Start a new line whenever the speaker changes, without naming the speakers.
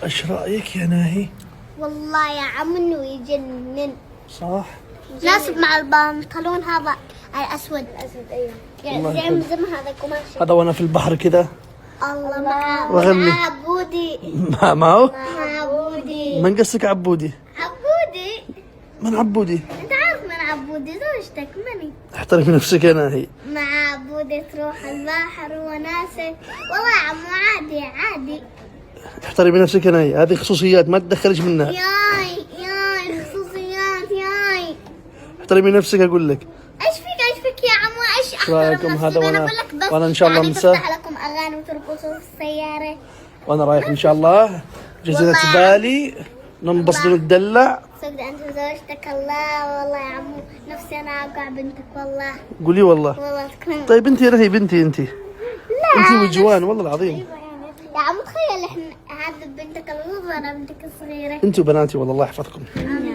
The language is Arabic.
ايش رايك يا ناهي؟
والله يا عم انه يجنن.
صح.
ناسب مع البنطلون هذا الاسود. ايوه
والله
يعني زي هذا قماشي.
هذا وانا في البحر كذا
الله معاه
وأغني.
مع عبودي.
ما هو
مع عبودي.
من قصك عبودي؟
عبودي
من عبودي؟
انت عارف من عبودي زوجتك مني.
احترمي نفسك يا ناهي.
مع عبودي تروح البحر وناسك. والله يا عمو عادي عادي.
احترمي نفسك يا ناهي، هذه خصوصيات ما تدخلش منها.
ياي خصوصيات ياي.
احترمي نفسك اقول لك.
ايش فيك يا عمو ايش احترم
رايكم
نفسي؟
هذا
أنا
وأنا-
أقول لك بس
وأنا إن شاء الله
يعني
مساء.
بفتح لكم اغاني وترقصوا في السياره.
وانا رايح ان شاء الله جزيرة
والله.
بالي، ننبسط ونتدلع.
صدق انت زوجتك الله. والله يا عمو نفسي انا اوقع بنتك والله.
قولي والله.
والله تكون.
طيب انت يا نهي بنتي انت.
لا
انت وجوان والله العظيم.
أيوة يا عم تخيل احنا هذا بنتك الصغيرة انا بنتك الصغيرة.
انتوا بناتي والله الله يحفظكم.
آمين.